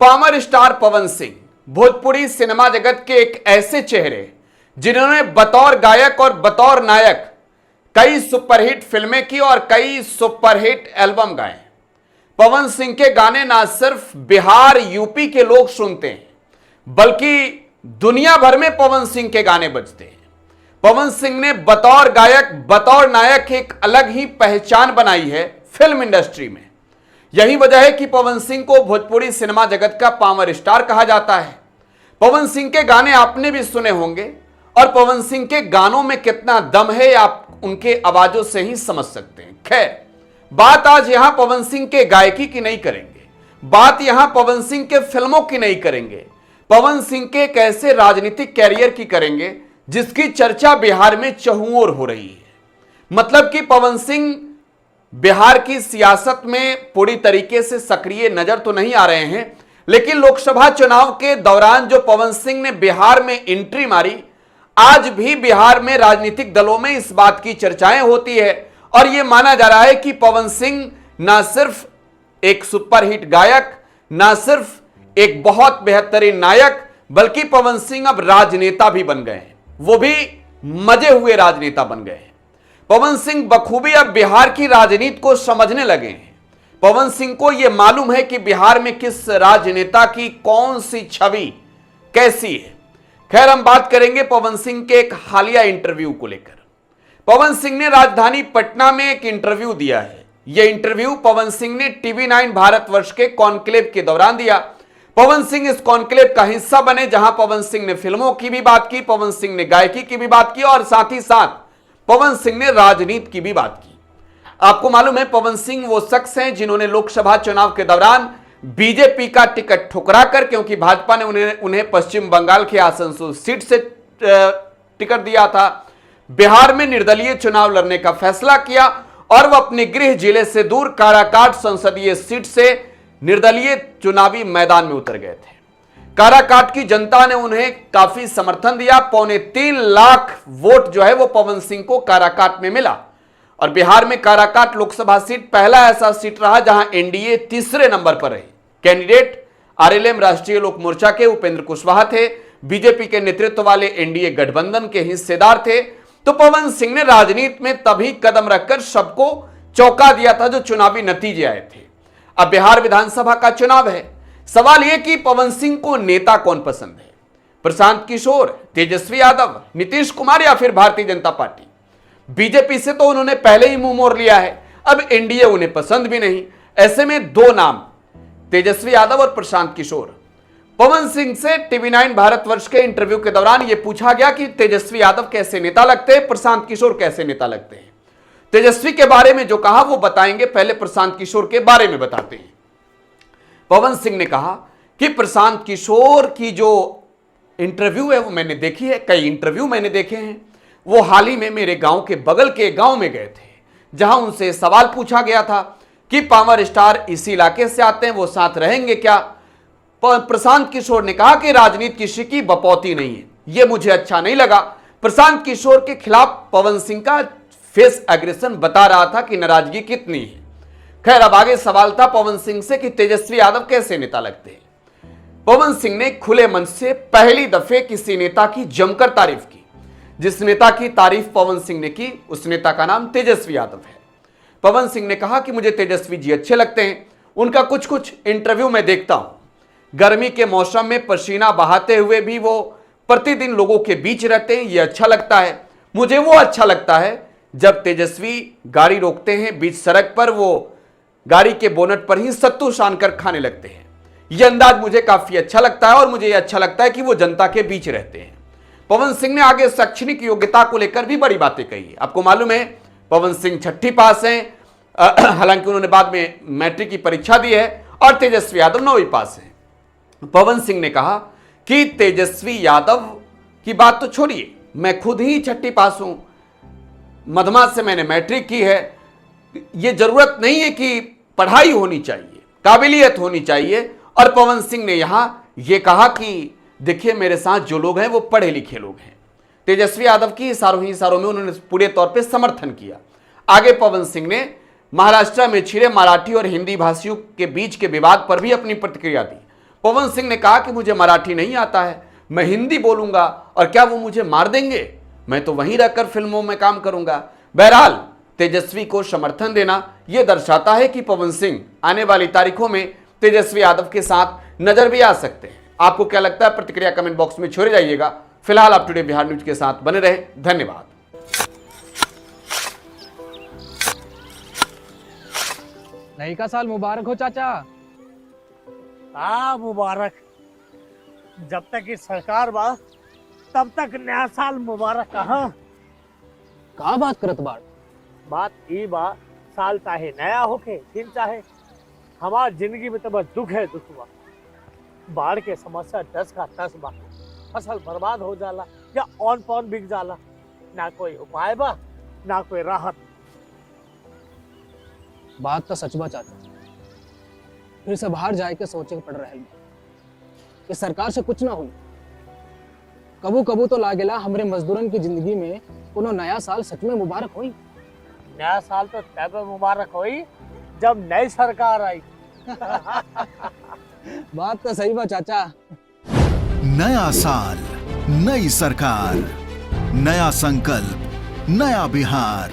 Power star Pawan Singh Bhojpuri cinema जगत के एक ऐसे चेहरे जिन्होंने बतौर गायक और बतौर नायक कई सुपरहिट फिल्में की और कई सुपरहिट एल्बम गाए। पवन सिंह के गाने ना सिर्फ बिहार यूपी के लोग सुनते हैं बल्कि दुनिया भर में पवन सिंह के गाने बजते हैं। पवन सिंह ने बतौर गायक बतौर नायक एक अलग ही पहचान बनाई है फिल्म इंडस्ट्री में। यही वजह है कि पवन सिंह को भोजपुरी सिनेमा जगत का पावर स्टार कहा जाता है। पवन सिंह के गाने आपने भी सुने होंगे और पवन सिंह के गानों में कितना दम है आप उनके आवाजों से ही समझ सकते हैं। खैर, बात आज यहां पवन सिंह के गायकी की नहीं करेंगे, बात यहां पवन सिंह के फिल्मों की नहीं करेंगे, पवन सिंह के एक ऐसे राजनीतिक कैरियर की करेंगे जिसकी चर्चा बिहार में चहुओर हो रही है। मतलब कि पवन सिंह बिहार की सियासत में पूरी तरीके से सक्रिय नजर तो नहीं आ रहे हैं, लेकिन लोकसभा चुनाव के दौरान जो पवन सिंह ने बिहार में एंट्री मारी, आज भी बिहार में राजनीतिक दलों में इस बात की चर्चाएं होती है और यह माना जा रहा है कि पवन सिंह ना सिर्फ एक सुपरहिट गायक, ना सिर्फ एक बहुत बेहतरीन नायक, बल्कि पवन सिंह अब राजनेता भी बन गए हैं, वो भी मजे हुए राजनेता बन गए हैं। पवन सिंह बखूबी अब बिहार की राजनीति को समझने लगे हैं। पवन सिंह को यह मालूम है कि बिहार में किस राजनेता की कौन सी छवि कैसी है। खैर, हम बात करेंगे पवन सिंह के एक हालिया इंटरव्यू को लेकर। पवन सिंह ने राजधानी पटना में एक इंटरव्यू दिया है। यह इंटरव्यू पवन सिंह ने टीवी9 भारतवर्ष के कॉन्क्लेव के दौरान दिया। पवन सिंह इस कॉन्क्लेव का हिस्सा बने जहां पवन सिंह ने फिल्मों की भी बात की, पवन सिंह ने गायकी की भी बात की और साथ ही साथ पवन सिंह ने राजनीति की भी बात की। आपको मालूम है पवन सिंह वो शख्स हैं जिन्होंने लोकसभा चुनाव के दौरान बीजेपी का टिकट ठुकराकर, क्योंकि भाजपा ने उन्हें पश्चिम बंगाल के आसनसोल सीट से टिकट दिया था, बिहार में निर्दलीय चुनाव लड़ने का फैसला किया और वह अपने गृह जिले से दूर काराकाट संसदीय सीट से निर्दलीय चुनावी मैदान में उतर गए थे। काराकाट की जनता ने उन्हें काफी समर्थन दिया। 3.25 लाख वोट जो है वो पवन सिंह को काराकाट में मिला और बिहार में काराकाट लोकसभा सीट पहला ऐसा सीट रहा जहां एनडीए तीसरे नंबर पर रही। कैंडिडेट आरएलएम राष्ट्रीय लोक मोर्चा के उपेंद्र कुशवाहा थे, बीजेपी के नेतृत्व वाले एनडीए गठबंधन के हिस्सेदार थे। तो पवन सिंह ने राजनीति में तभी कदम रखकर सबको चौंका दिया था जो चुनावी नतीजे आए थे। अब बिहार विधानसभा का चुनाव है। सवाल यह कि पवन सिंह को नेता कौन पसंद है, प्रशांत किशोर, तेजस्वी यादव, नीतीश कुमार या फिर भारतीय जनता पार्टी। बीजेपी से तो उन्होंने पहले ही मुंह मोड़ लिया है, अब एनडीए उन्हें पसंद भी नहीं। ऐसे में दो नाम, तेजस्वी यादव और प्रशांत किशोर। पवन सिंह से टीवी9 भारतवर्ष के इंटरव्यू के दौरान यह पूछा गया कि तेजस्वी यादव कैसे नेता लगते हैं, प्रशांत किशोर कैसे नेता लगते हैं। तेजस्वी के बारे में जो कहा वो बताएंगे, पहले प्रशांत किशोर के बारे में बताते हैं। पवन सिंह ने कहा कि प्रशांत किशोर की जो इंटरव्यू है वो मैंने देखी है, कई इंटरव्यू मैंने देखे हैं। वो हाल ही में मेरे गांव के बगल के गांव में गए थे जहां उनसे सवाल पूछा गया था कि पावर स्टार इसी इलाके से आते हैं, वो साथ रहेंगे क्या। प्रशांत किशोर ने कहा कि राजनीति किसी की बपौती नहीं है, ये मुझे अच्छा नहीं लगा। प्रशांत किशोर के खिलाफ पवन सिंह का फेस एग्रेशन बता रहा था कि नाराजगी कितनी है। खैर, अब आगे सवाल था पवन सिंह से कि तेजस्वी यादव कैसे नेता लगते हैं। पवन सिंह ने खुले मन से पहली दफे किसी नेता की जमकर तारीफ की। जिस नेता की तारीफ पवन सिंह ने की उस नेता का नाम तेजस्वी यादव है। पवन सिंह ने कहा कि मुझे तेजस्वी जी अच्छे लगते हैं, उनका कुछ कुछ इंटरव्यू मैं देखता हूं। गर्मी के मौसम में पसीना बहाते हुए भी वो प्रतिदिन लोगों के बीच रहते हैं, ये अच्छा लगता है। मुझे वो अच्छा लगता है जब तेजस्वी गाड़ी रोकते हैं बीच सड़क पर, वो गाड़ी के बोनट पर ही सत्तू सान कर खाने लगते हैं। यह अंदाज मुझे काफी अच्छा लगता है और मुझे यह अच्छा लगता है कि वो जनता के बीच रहते हैं। पवन सिंह ने आगे शैक्षणिक योग्यता को लेकर भी बड़ी बातें कही। आपको मालूम है पवन सिंह 6ठी पास हैं, हालांकि उन्होंने बाद में मैट्रिक की परीक्षा दी है, और तेजस्वी यादव 9वीं पास हैं। पवन सिंह ने कहा कि तेजस्वी यादव की बात तो छोड़िए, मैं खुद ही 6ठी पास हूं, मधमा से मैंने मैट्रिक की है। यह जरूरत नहीं है कि पढ़ाई होनी चाहिए, काबिलियत होनी चाहिए। और पवन सिंह ने यहां यह कहा कि देखिए मेरे साथ जो लोग हैं वो पढ़े लिखे लोग हैं। तेजस्वी यादव की इशारों में उन्होंने पूरे तौर पे समर्थन किया। आगे पवन सिंह ने महाराष्ट्र में छिड़े मराठी और हिंदी भाषियों के बीच के विवाद पर भी अपनी प्रतिक्रिया दी। पवन सिंह ने कहा कि मुझे मराठी नहीं आता है, मैं हिंदी बोलूंगा और क्या वो मुझे मार देंगे, मैं तो वहीं रहकर फिल्मों में काम करूंगा। बहरहाल तेजस्वी को समर्थन देना यह दर्शाता है कि पवन सिंह आने वाली तारीखों में तेजस्वी यादव के साथ नजर भी आ सकते हैं। आपको क्या लगता है, प्रतिक्रिया कमेंट बॉक्स में छोड़े जाइएगा। फिलहाल आप टुडे बिहार न्यूज के साथ बने रहें। धन्यवाद। नई का साल मुबारक हो चाचा। मुबारक। जब तक ये सरकार बा तब तक नया साल मुबारक। का बात करत बाड़? बात ई बा, साल चाहे नया होके दिन चाहे, हमार जिंदगी में तो बस दुख है, दुख बा। बाढ़ के समस्या 10 का 10 बा। फसल बर्बाद हो जाला या ऑन पॉन बिक जाला, ना कोई उपाय बा ना कोई राहत। बात तो सच बा चाचा, फिर से बाहर जाए के सोचे के पड़ रहा है कि सरकार से कुछ ना हुई। कबू कबू तो लागेला हमरे मजदूरन की जिंदगी में कोनो नया साल सच में मुबारक हुई। नया साल तो तब मुबारक हुई जब नई सरकार आई। बात तो सही बा चाचा। नया साल, नई सरकार, नया संकल्प, नया बिहार।